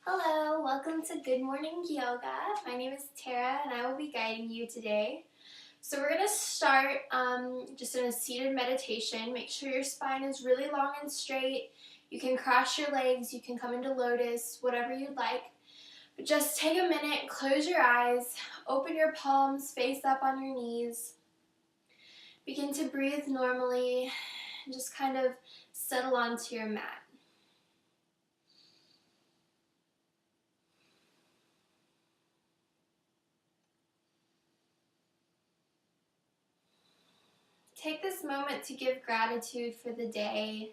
Hello, welcome to Good Morning Yoga. My name is Tara and I will be guiding you today. So we're going to start just in a seated meditation. Make sure your spine is really long and straight. You can cross your legs, you can come into lotus, whatever you'd like. But just take a minute, close your eyes, open your palms, face up on your knees. Begin to breathe normally and just kind of settle onto your mat. Take this moment to give gratitude for the day.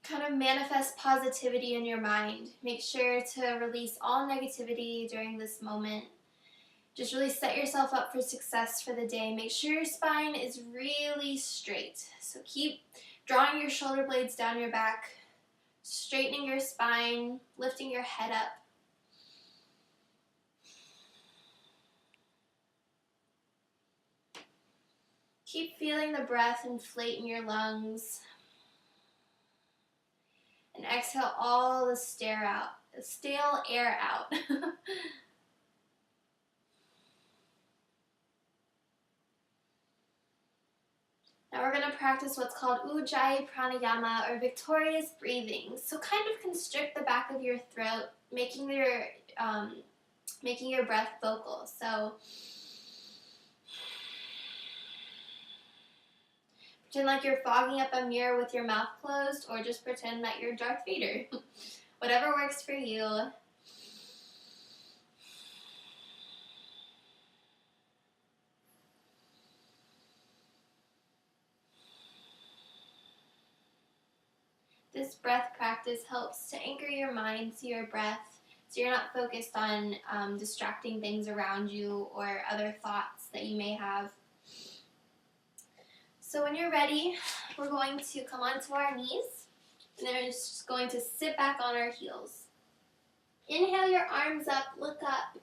Kind of manifest positivity in your mind. Make sure to release all negativity during this moment. Just really set yourself up for success for the day. Make sure your spine is really straight. So keep drawing your shoulder blades down your back, straightening your spine, lifting your head up. Keep feeling the breath inflate in your lungs. And exhale all the stale air out. Now we're going to practice what's called Ujjayi Pranayama, or victorious breathing. So kind of constrict the back of your throat, making your breath vocal. So pretend like you're fogging up a mirror with your mouth closed, or just pretend that you're Darth Vader. Whatever works for you. This breath practice helps to anchor your mind to your breath, so you're not focused on distracting things around you or other thoughts that you may have. So when you're ready, we're going to come onto our knees, and then we're just going to sit back on our heels. Inhale your arms up, look up.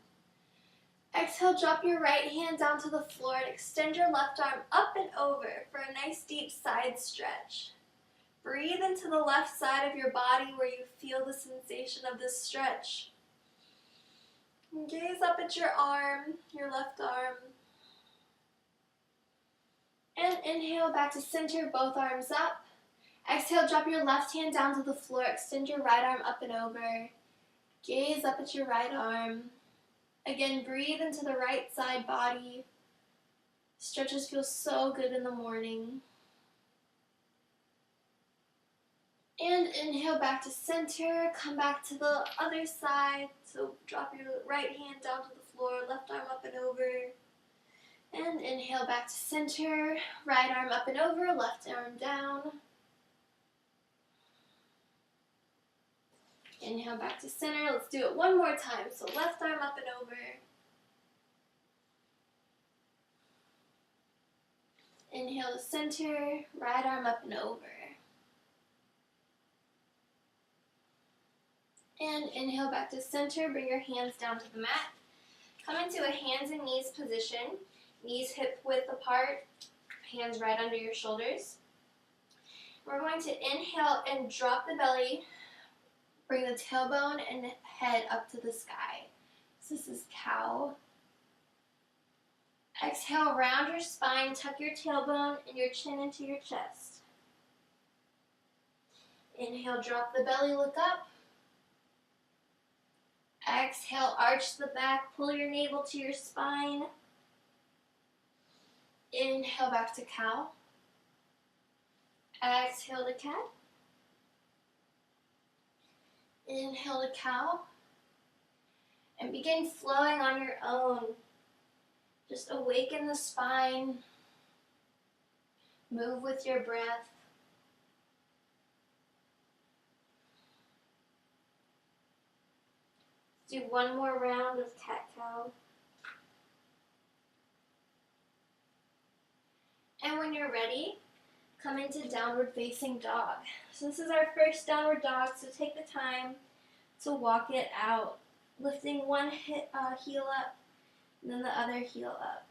Exhale, drop your right hand down to the floor and extend your left arm up and over for a nice deep side stretch. Breathe into the left side of your body where you feel the sensation of this stretch. And gaze up at your arm, your left arm. And inhale back to center, both arms up. Exhale, drop your left hand down to the floor, extend your right arm up and over. Gaze up at your right arm. Again, breathe into the right side body. Stretches feel so good in the morning. And inhale back to center, come back to the other side. So drop your right hand down to the floor, left arm up and over. And inhale back to center, right arm up and over, left arm down. Inhale back to center. Let's do it one more time. So left arm up and over. Inhale to center, right arm up and over. And inhale back to center. Bring your hands down to the mat. Come into a hands and knees position. Knees hip width apart. Hands right under your shoulders. We're going to inhale and drop the belly. Bring the tailbone and head up to the sky. So this is cow. Exhale, round your spine, tuck your tailbone and your chin into your chest. Inhale, drop the belly, look up. Exhale, arch the back, pull your navel to your spine. Inhale, back to cow. Exhale to cat. Inhale to cow. And begin flowing on your own. Just awaken the spine. Move with your breath. Do one more round of cat-cow. And when you're ready, come into downward facing dog. So this is our first downward dog, so take the time to walk it out. Lifting one heel up, and then the other heel up.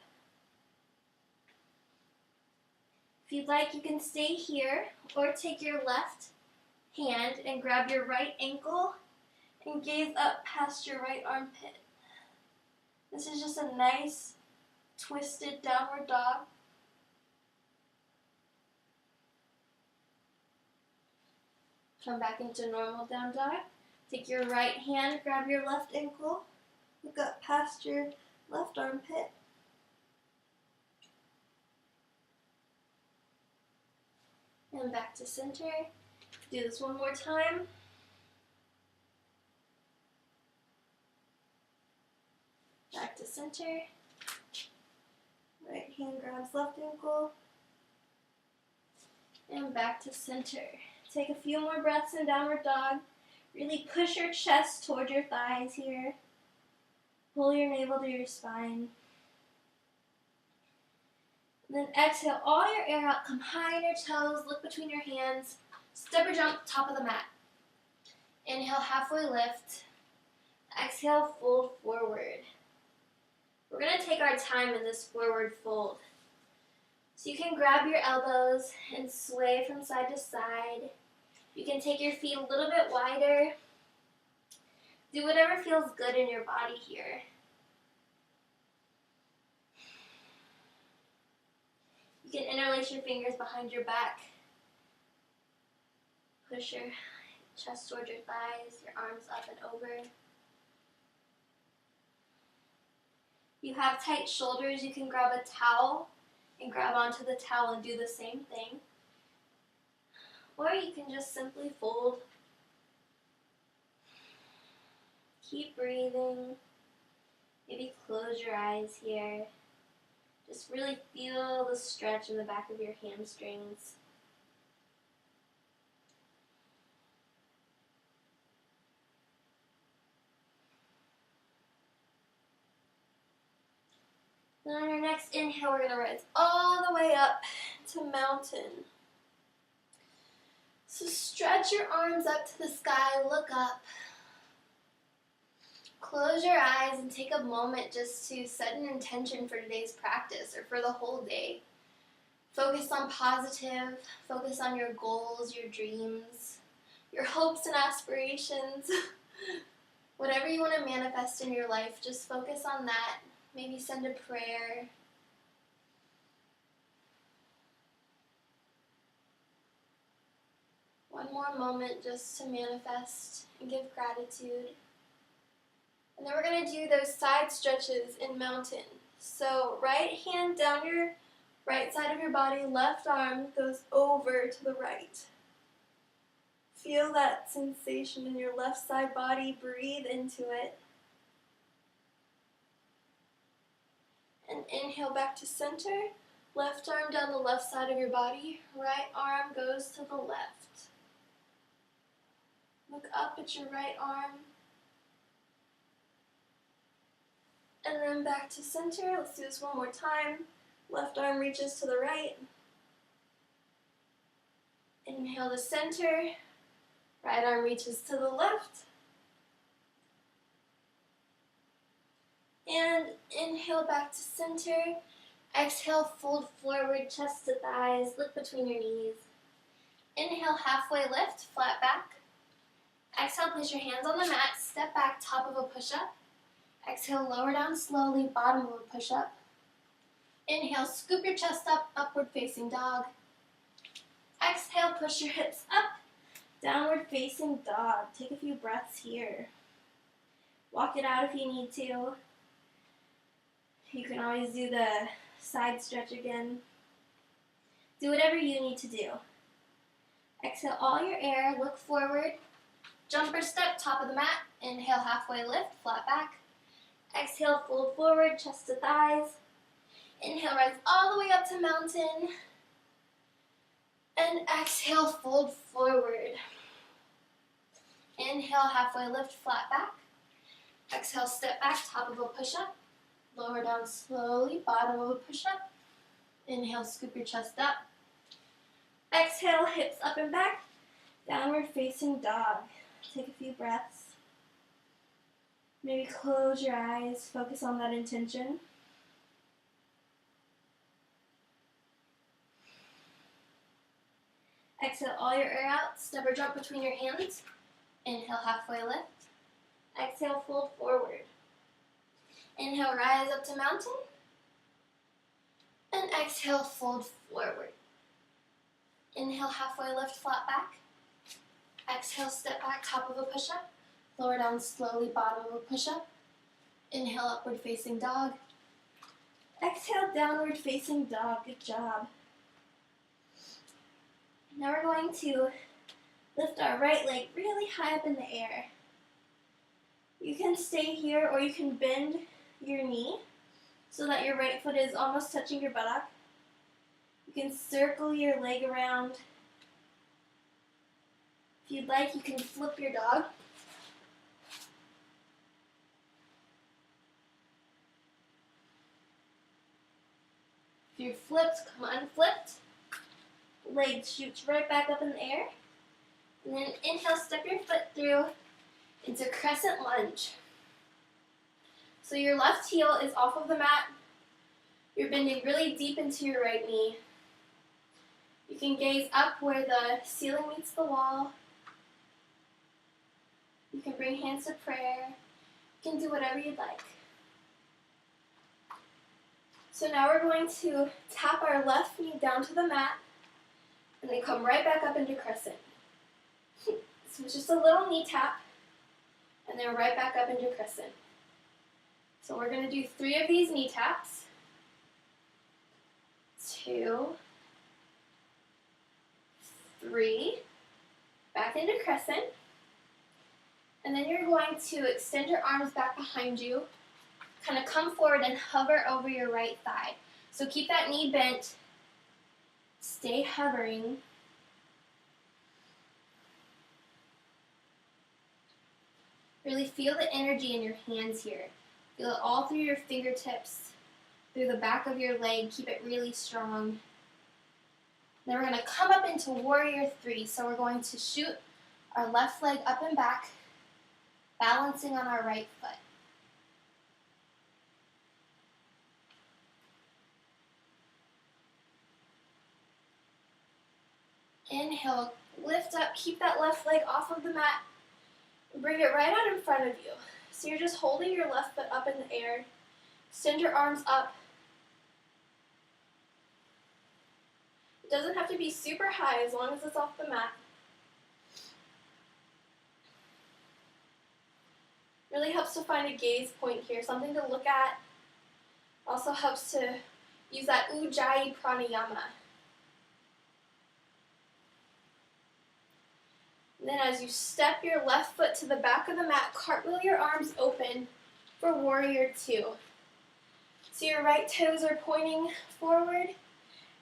If you'd like, you can stay here, or take your left hand and grab your right ankle and gaze up past your right armpit. This is just a nice twisted downward dog. Come back into normal down dog. Take your right hand, grab your left ankle, look up past your left armpit. And back to center. Do this one more time. Back to center. Right hand grabs left ankle. And back to center. Take a few more breaths in downward dog. Really push your chest toward your thighs here. Pull your navel to your spine. Then exhale all your air out. Come high on your toes. Look between your hands. Step or jump, top of the mat. Inhale, halfway lift. Exhale, fold forward. We're going to take our time in this forward fold. So you can grab your elbows and sway from side to side. You can take your feet a little bit wider. Do whatever feels good in your body here. You can interlace your fingers behind your back. Push your chest towards your thighs, your arms up and over. You have tight shoulders, you can grab a towel and grab onto the towel and do the same thing. Or you can just simply fold. Keep breathing. Maybe close your eyes here. Just really feel the stretch in the back of your hamstrings. Then on our next inhale, we're going to rise all the way up to mountain. So stretch your arms up to the sky, look up. Close your eyes and take a moment just to set an intention for today's practice or for the whole day. Focus on positive, focus on your goals, your dreams, your hopes and aspirations. Whatever you want to manifest in your life, just focus on that. Maybe send a prayer. One more moment just to manifest and give gratitude. And then we're going to do those side stretches in mountain. So right hand down your right side of your body, left arm goes over to the right. Feel that sensation in your left side body. Breathe into it. And inhale back to center. Left arm down the left side of your body. Right arm goes to the left. Look up at your right arm. And then back to center. Let's do this one more time. Left arm reaches to the right. Inhale to center. Right arm reaches to the left. And inhale back to center. Exhale, fold forward, chest to thighs. Look between your knees. Inhale, halfway lift, flat back. Exhale, place your hands on the mat. Step back, top of a push-up. Exhale, lower down slowly, bottom of a push-up. Inhale, scoop your chest up, upward facing dog. Exhale, push your hips up, downward facing dog. Take a few breaths here. Walk it out if you need to. You can always do the side stretch again. Do whatever you need to do. Exhale all your air, look forward. Jumper step, top of the mat. Inhale, halfway lift, flat back. Exhale, fold forward, chest to thighs. Inhale, rise all the way up to mountain. And exhale, fold forward. Inhale, halfway lift, flat back. Exhale, step back, top of a push-up. Lower down slowly, bottom of a push-up. Inhale, scoop your chest up. Exhale, hips up and back. Downward facing dog. Take a few breaths. Maybe close your eyes, focus on that intention. Exhale all your air out, step or jump between your hands. Inhale, halfway lift. Exhale, fold forward. Inhale, rise up to mountain. And exhale, fold forward. Inhale, halfway lift, flat back. Exhale, step back, top of a push-up. Lower down slowly, bottom of a push-up. Inhale, upward facing dog. Exhale, downward facing dog. Good job. Now we're going to lift our right leg really high up in the air. You can stay here or you can bend your knee so that your right foot is almost touching your buttock. You can circle your leg around. If you'd like, you can flip your dog. If you're flipped, come unflipped. Leg shoots right back up in the air. And then inhale, step your foot through into crescent lunge. So your left heel is off of the mat. You're bending really deep into your right knee. You can gaze up where the ceiling meets the wall. You can bring hands to prayer. You can do whatever you'd like. So now we're going to tap our left knee down to the mat and then come right back up into crescent. So it's just a little knee tap and then right back up into crescent. So we're going to do 3 of these knee taps. 2, 3, back into crescent. And then you're going to extend your arms back behind you, kind of come forward and hover over your right thigh. So keep that knee bent, stay hovering. Really feel the energy in your hands here. Feel it all through your fingertips, through the back of your leg. Keep it really strong. Then we're going to come up into Warrior 3. So we're going to shoot our left leg up and back, balancing on our right foot. Inhale, lift up, keep that left leg off of the mat, and bring it right out in front of you. So you're just holding your left foot up in the air. Send your arms up. It doesn't have to be super high as long as it's off the mat. Really helps to find a gaze point here, something to look at. Also helps to use that Ujjayi Pranayama. And then as you step your left foot to the back of the mat, cartwheel your arms open for Warrior 2. So your right toes are pointing forward.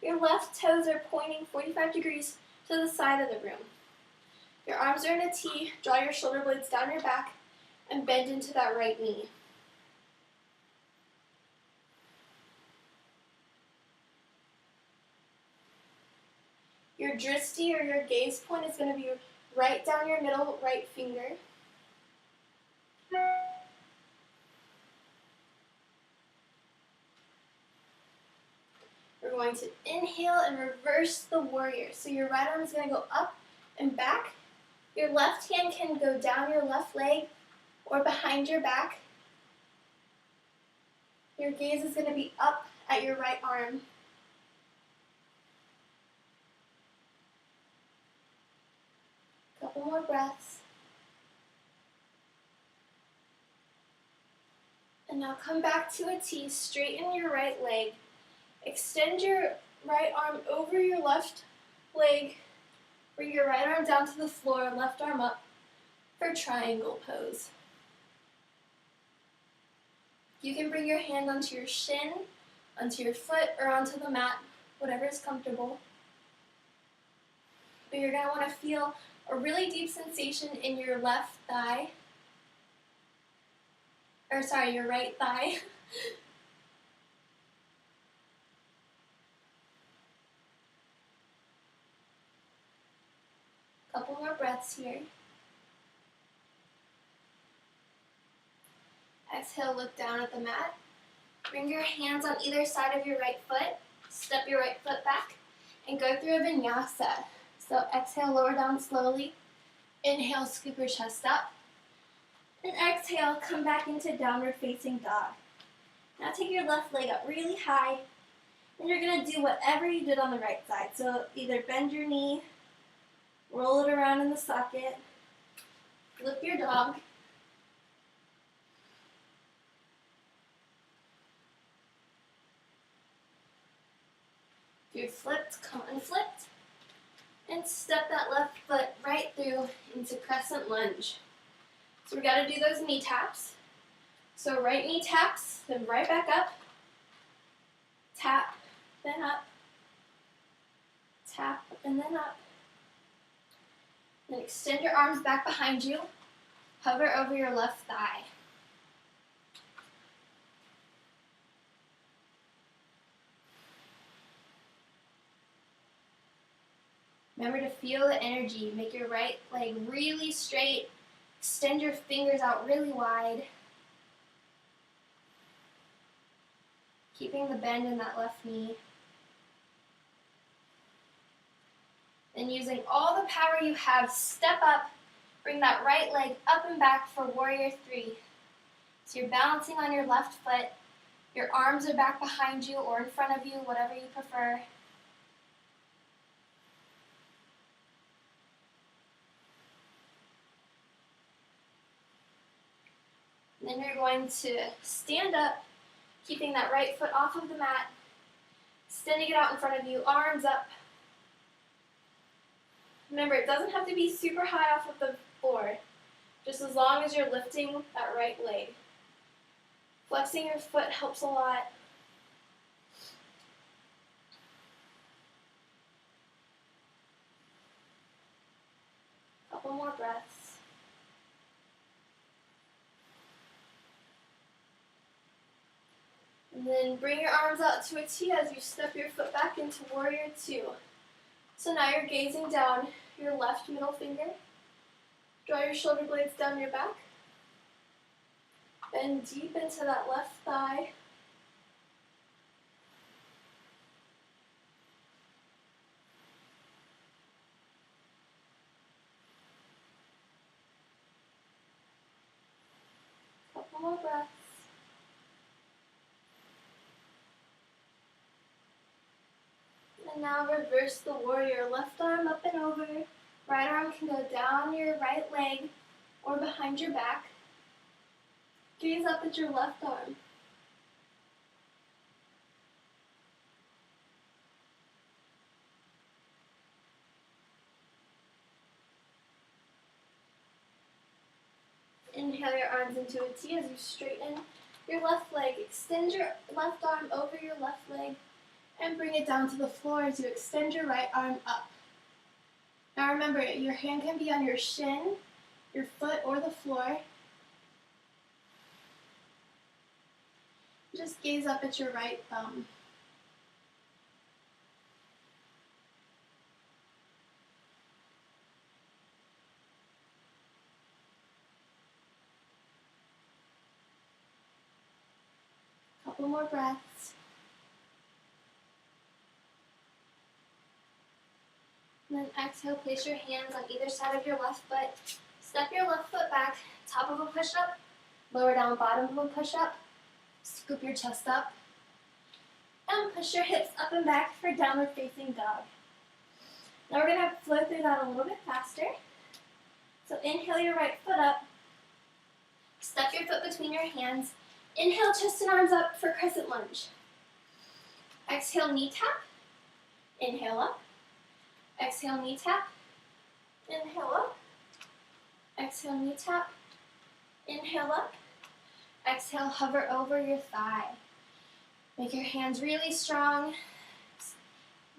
Your left toes are pointing 45 degrees to the side of the room. Your arms are in a T. Draw your shoulder blades down your back and bend into that right knee. Your drishti or your gaze point is going to be right down your middle right finger. We're going to inhale and reverse the warrior. So your right arm is going to go up and back. Your left hand can go down your left leg or behind your back. Your gaze is going to be up at your right arm. Couple more breaths. And now come back to a T, straighten your right leg. Extend your right arm over your left leg. Bring your right arm down to the floor, left arm up for triangle pose. You can bring your hand onto your shin, onto your foot, or onto the mat, whatever is comfortable. But you're going to want to feel a really deep sensation in your left thigh. Your right thigh. Couple more breaths here. Exhale, look down at the mat. Bring your hands on either side of your right foot. Step your right foot back and go through a vinyasa. So exhale, lower down slowly. Inhale, scoop your chest up. And exhale. exhale, come back into downward facing dog. Now take your left leg up really high, and you're going to do whatever you did on the right side. So either bend your knee, roll it around in the socket, flip your dog. If you're flipped, come unflipped. And step that left foot right through into crescent lunge. So we got to do those knee taps. So right knee taps, then right back up. Tap, then up. Tap, and then up. Then extend your arms back behind you. Hover over your left thigh. Remember to feel the energy. Make your right leg really straight. Extend your fingers out really wide. Keeping the bend in that left knee. Then using all the power you have, step up. Bring that right leg up and back for warrior three. So you're balancing on your left foot. Your arms are back behind you or in front of you, whatever you prefer. And then you're going to stand up, keeping that right foot off of the mat, extending it out in front of you, arms up. Remember, it doesn't have to be super high off of the floor, just as long as you're lifting that right leg. Flexing your foot helps a lot. Couple more breaths. And then bring your arms out to a T as you step your foot back into warrior two. So now you're gazing down your left middle finger. Draw your shoulder blades down your back. Bend deep into that left thigh. Couple more breaths. And now reverse the warrior. Left arm up and over. Right arm can go down your right leg or behind your back. Gaze up at your left arm. Inhale your arms into a T as you straighten your left leg. Extend your left arm over your left leg and bring it down to the floor as you extend your right arm up. Now remember, your hand can be on your shin, your foot, or the floor. Just gaze up at your right thumb. Couple more breaths. And then exhale, place your hands on either side of your left foot. Step your left foot back, top of a push-up, lower down bottom of a push-up. Scoop your chest up. And push your hips up and back for downward facing dog. Now we're going to flow through that a little bit faster. So inhale your right foot up. Step your foot between your hands. Inhale, chest and arms up for crescent lunge. Exhale, knee tap. Inhale up. Exhale, knee tap. Inhale up. Exhale, knee tap. Inhale up. Exhale, hover over your thigh. Make your hands really strong.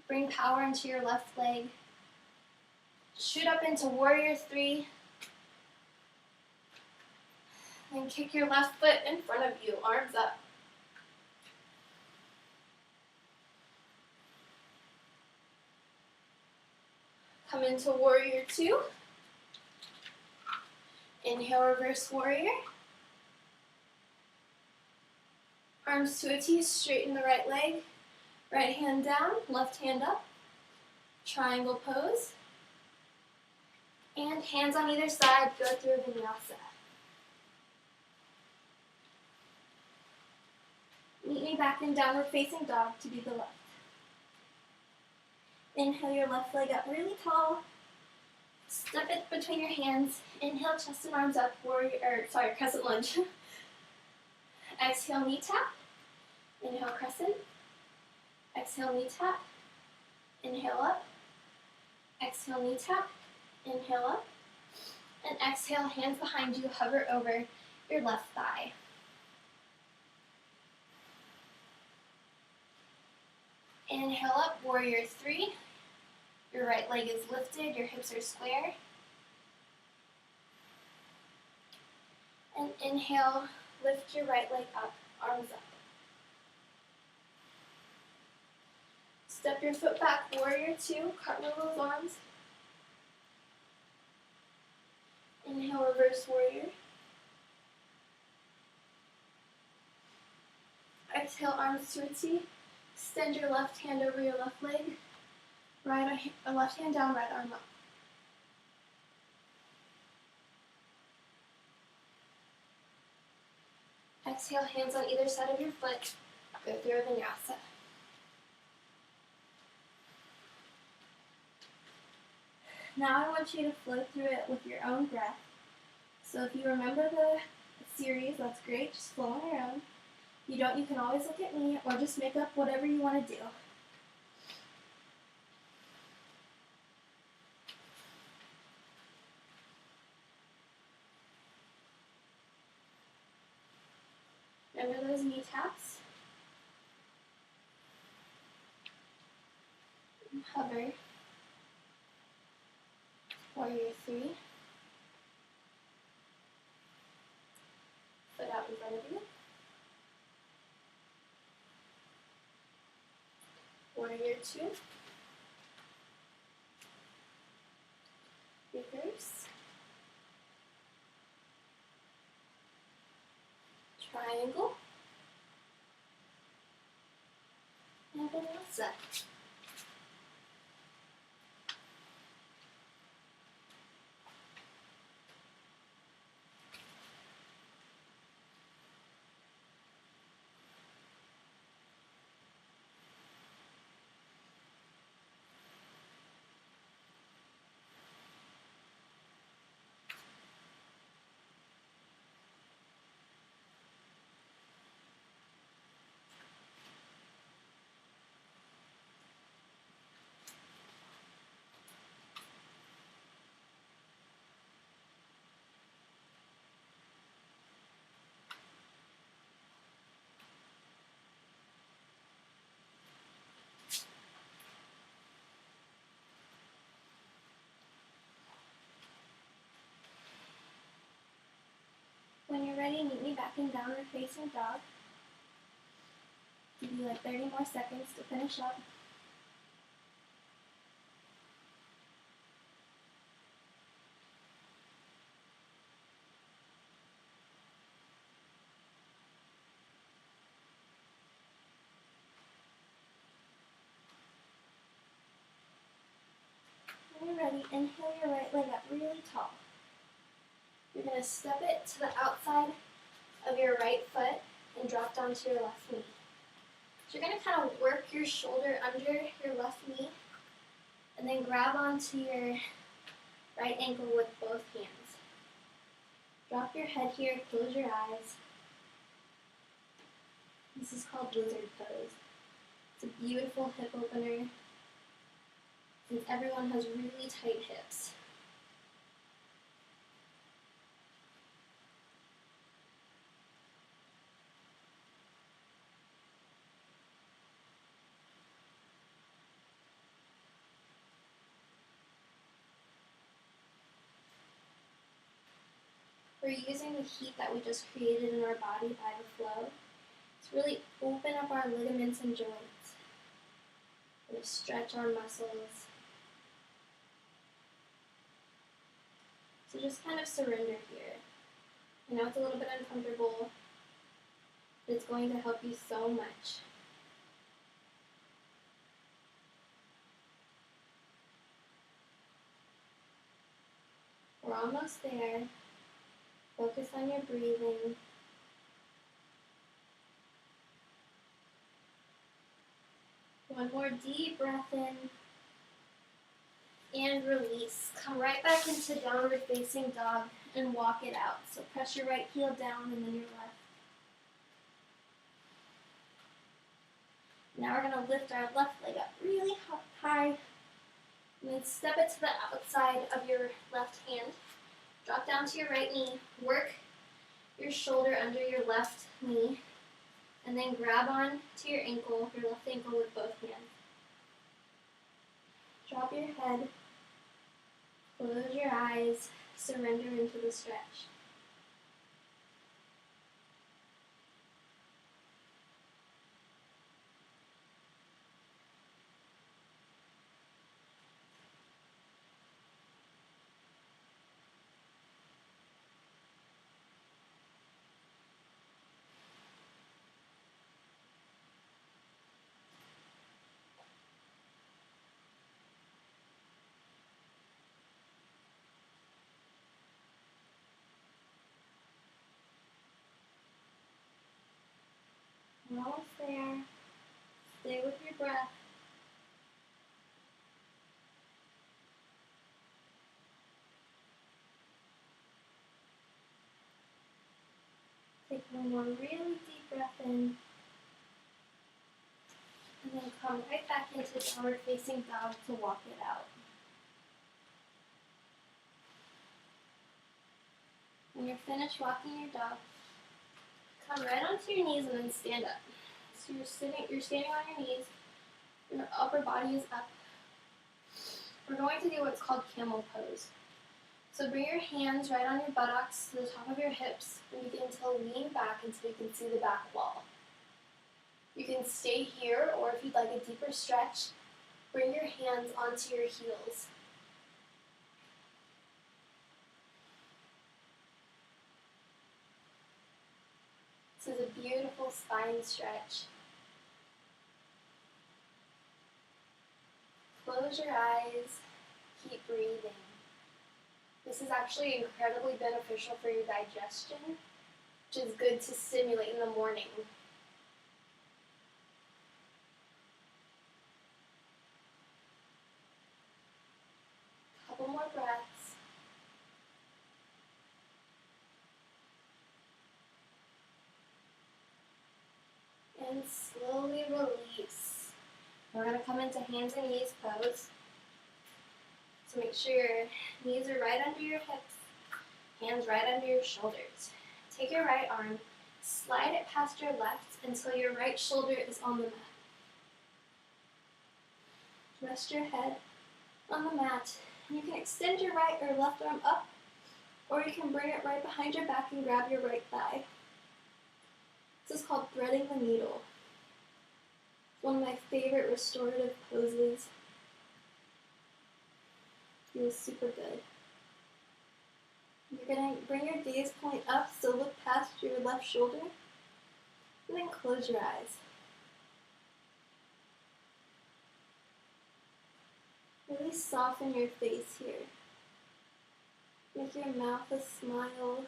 Bring power into your left leg. Shoot up into warrior three. Then kick your left foot in front of you, arms up. Come into warrior two. Inhale, reverse warrior. Arms to a T, straighten the right leg. Right hand down, left hand up. Triangle pose. And hands on either side, go through a vinyasa. knee back in downward facing dog to do the left. Inhale your left leg up really tall. Step it between your hands. Inhale, chest and arms up, crescent lunge. Exhale, knee tap. Inhale, crescent. Exhale, knee tap. Inhale up. Exhale, knee tap. Inhale up. And exhale, hands behind you, hover over your left thigh. Inhale up, warrior three. Your right leg is lifted, your hips are square. And inhale, lift your right leg up, arms up. Step your foot back, warrior two, cartwheel those arms. Inhale, reverse warrior. Exhale, arms to a T. Extend your left hand over your left leg. Left hand down, right arm up. Exhale, hands on either side of your foot. Go through a vinyasa. Now I want you to flow through it with your own breath. So if you remember the series, that's great. Just flow on your own. If you don't, you can always look at me or just make up whatever you want to do. Remember those knee taps? And hover. Warrior three. Foot out in front of you. Warrior two. Reverse. Triangle. And vinyasa. When you're ready, meet me back in downward facing dog. Give you like 30 more seconds to finish up. When you're ready, inhale your right leg up really tall. You're going to step it to the outside of your right foot and drop down to your left knee. So you're going to kind of work your shoulder under your left knee and then grab onto your right ankle with both hands. Drop your head here, close your eyes. This is called lizard pose. It's a beautiful hip opener since everyone has really tight hips. We're using the heat that we just created in our body by the flow to really open up our ligaments and joints. And stretch our muscles. So just kind of surrender here. I know it's a little bit uncomfortable, but it's going to help you so much. We're almost there. Focus on your breathing. One more deep breath in and release. Come right back into downward facing dog and walk it out. So press your right heel down and then your left. Now we're going to lift our left leg up really high and then step it to the outside of your left hand. Drop down to your right knee. Work your shoulder under your left knee and then grab on to your left ankle with both hands. Drop your head, close your eyes, surrender into the stretch. We're almost there. Stay with your breath. Take one more really deep breath in. And then come right back into downward facing dog to walk it out. When you're finished walking your dog, come right onto your knees and then stand up. So you're standing on your knees, your upper body is up. We're going to do what's called camel pose. So bring your hands right on your buttocks to the top of your hips and begin to lean back until you can see the back wall. You can stay here, or if you'd like a deeper stretch, bring your hands onto your heels. This is a beautiful spine stretch. Close your eyes, keep breathing. This is actually incredibly beneficial for your digestion, which is good to stimulate in the morning. Couple more breaths. And slowly release. We're going to come into hands and knees pose. So make sure your knees are right under your hips, hands right under your shoulders. Take your right arm, slide it past your left until your right shoulder is on the mat. Rest your head on the mat. And you can extend your right or left arm up, or you can bring it right behind your back and grab your right thigh. This is called threading the needle. It's one of my favorite restorative poses. Feels super good. You're going to bring your gaze point up, so look past your left shoulder, and then close your eyes. Really soften your face here. Make your mouth a smile,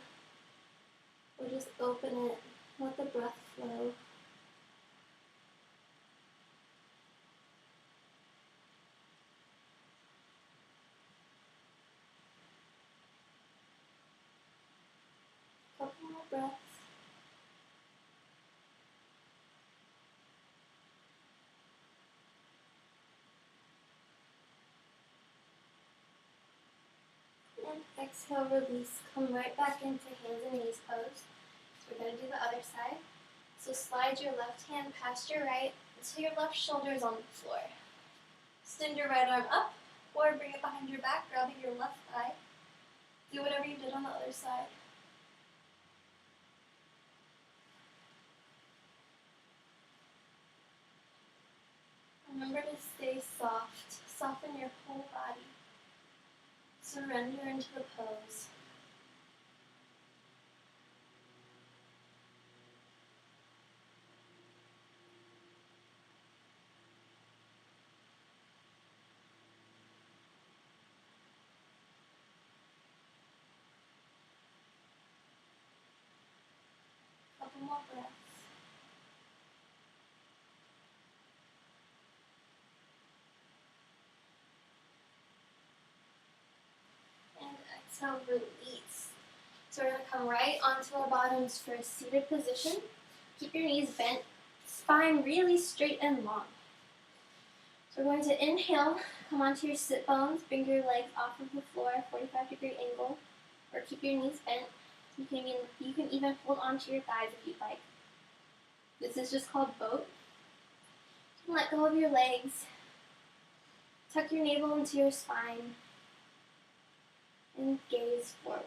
or just open it. Let the breath flow. Couple more breaths. And exhale, release. Come right back into hands and knees pose. So we're going to do the other side. So slide your left hand past your right until your left shoulder is on the floor. Extend your right arm up, or bring it behind your back, grabbing your left thigh. Do whatever you did on the other side. Remember to stay soft. Soften your whole body. Surrender into the pose. Couple more breaths. exhale, release. So we're going to come right onto our bottoms for a seated position. Keep your knees bent, spine really straight and long. So we're going to inhale, come onto your sit bones, bring your legs off of the floor, 45-degree angle, or keep your knees bent. You can even hold onto your thighs if you'd like. This is just called boat. You can let go of your legs, tuck your navel into your spine, and gaze forward.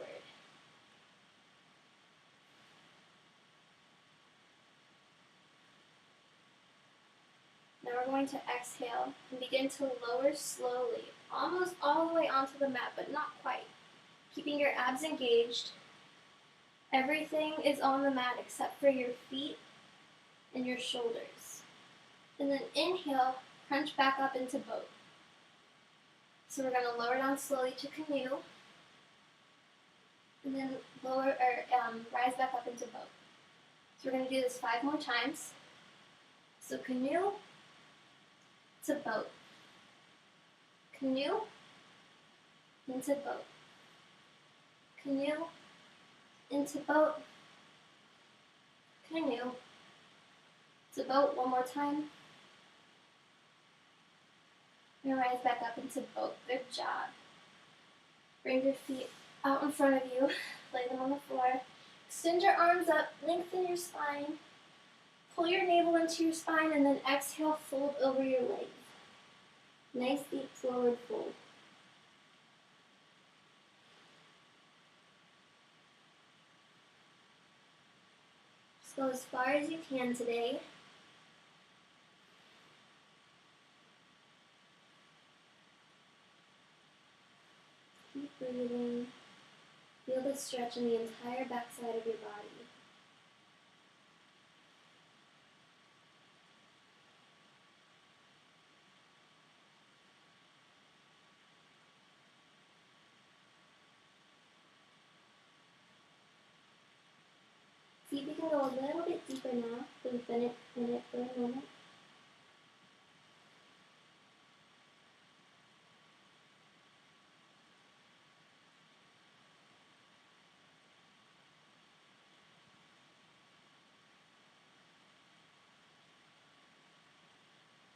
Now we're going to exhale and begin to lower slowly, almost all the way onto the mat, but not quite. Keeping your abs engaged. Everything is on the mat except for your feet and your shoulders. And then inhale, crunch back up into boat. So we're going to lower down slowly to canoe, and then rise back up into boat. So we're going to do this 5 more times. So canoe to boat, canoe into boat, canoe into boat, canoe to boat. One more time. And rise back up into boat. Good job. Bring your feet out in front of you. Lay them on the floor. Extend your arms up. Lengthen your spine. Pull your navel into your spine and then exhale, fold over your legs. Nice deep forward fold. Just go as far as you can today. Keep breathing. Feel the stretch in the entire backside of your body. See if you can go a little bit deeper now. We've been in it for a moment.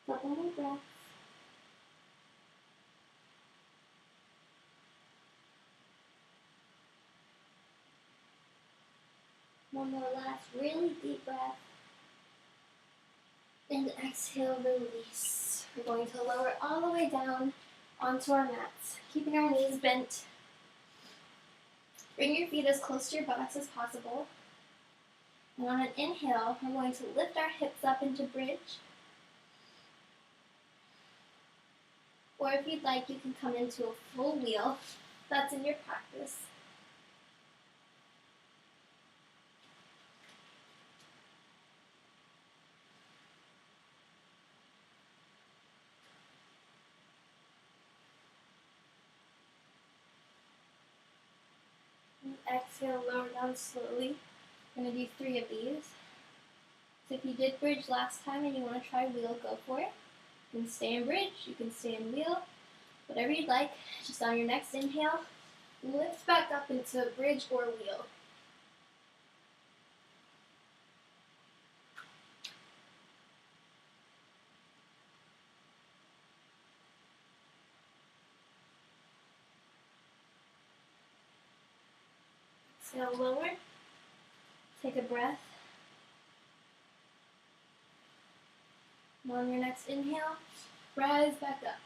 Couple more breaths. One more last really deep breath. And exhale, release. We're going to lower all the way down onto our mats, keeping our knees bent. Bring your feet as close to your buttocks as possible. And on an inhale, we're going to lift our hips up into bridge. Or if you'd like, you can come into a full wheel. That's in your practice. And exhale, lower down slowly. I'm going to do 3 of these. So if you did bridge last time and you want to try wheel, go for it. You can stay in bridge, you can stay in wheel, whatever you'd like. Just on your next inhale, lift back up into bridge or wheel. Exhale, lower. Take a breath. And on your next inhale, rise back up.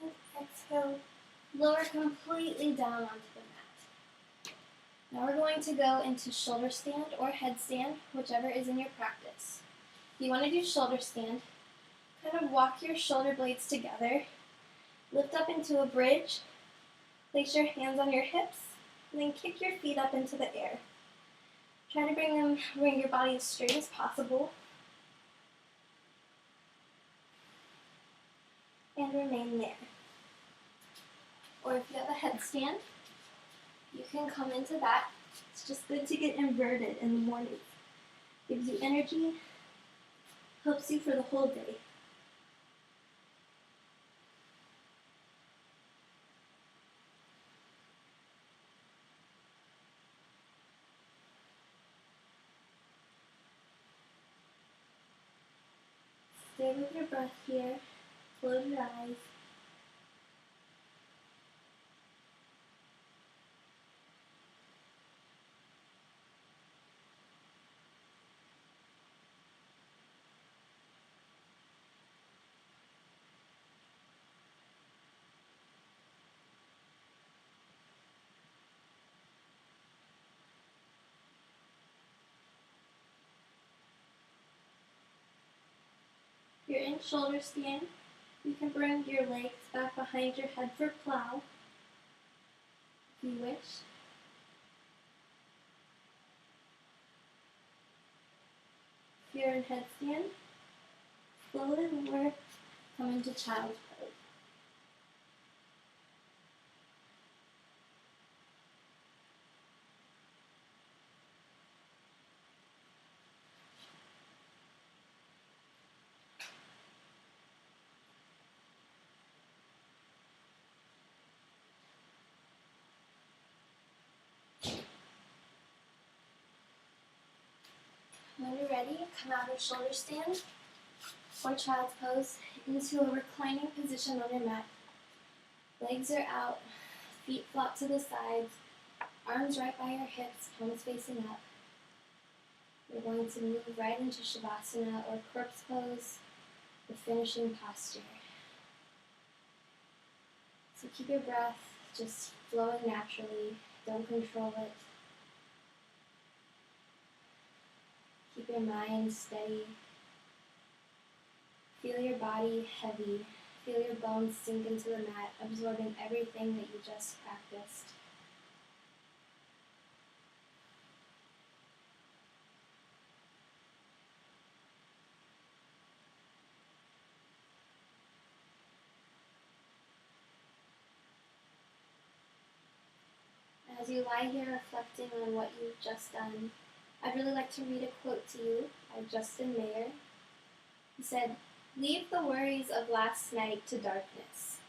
And exhale, lower completely down onto the mat. Now we're going to go into shoulder stand or headstand, whichever is in your practice. If you want to do shoulder stand, kind of walk your shoulder blades together, lift up into a bridge, place your hands on your hips, and then kick your feet up into the air. Try to bring your body as straight as possible, and remain there. Or if you have a headstand, you can come into that. It's just good to get inverted in the morning. Gives you energy, helps you for the whole day. Stay with your breath here. Close your eyes. If you're in shoulder stand, you can bring your legs back behind your head for plow, if you wish. If you're in headstand, slowly lower, come into child's pose. When you're ready, come out of shoulder stand or child's pose into a reclining position on your mat. Legs are out, feet flop to the sides, arms right by your hips, palms facing up. We're going to move right into Shavasana or corpse pose, the finishing posture. So keep your breath just flowing naturally, don't control it. Keep your mind steady. Feel your body heavy. Feel your bones sink into the mat, absorbing everything that you just practiced. As you lie here reflecting on what you've just done, I'd really like to read a quote to you by Justin Mayer. He said, "Leave the worries of last night to darkness.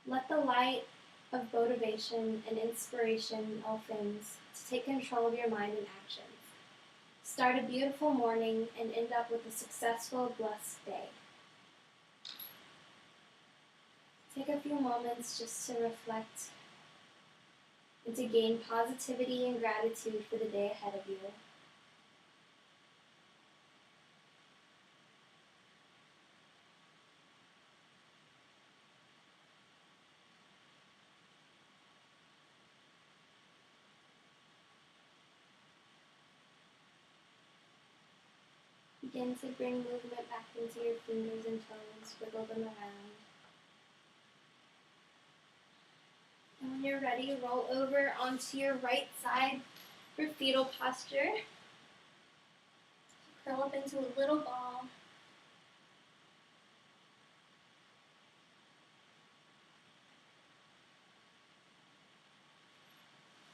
Let the light of motivation and inspiration all things to take control of your mind and actions. Start a beautiful morning and end up with a successful, blessed day." Take a few moments just to reflect and to gain positivity and gratitude for the day ahead of you. Begin to bring movement back into your fingers and toes, wiggle them around. And when you're ready, roll over onto your right side for fetal posture. Curl up into a little ball.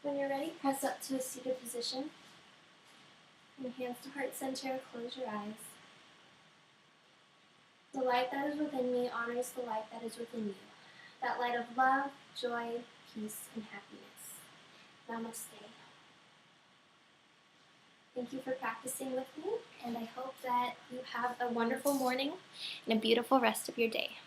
When you're ready, press up to a seated position. From hands to heart center, close your eyes. The light that is within me honors the light that is within you. That light of love, joy, peace, and happiness. Namaste. Thank you for practicing with me, and I hope that you have a wonderful morning and a beautiful rest of your day.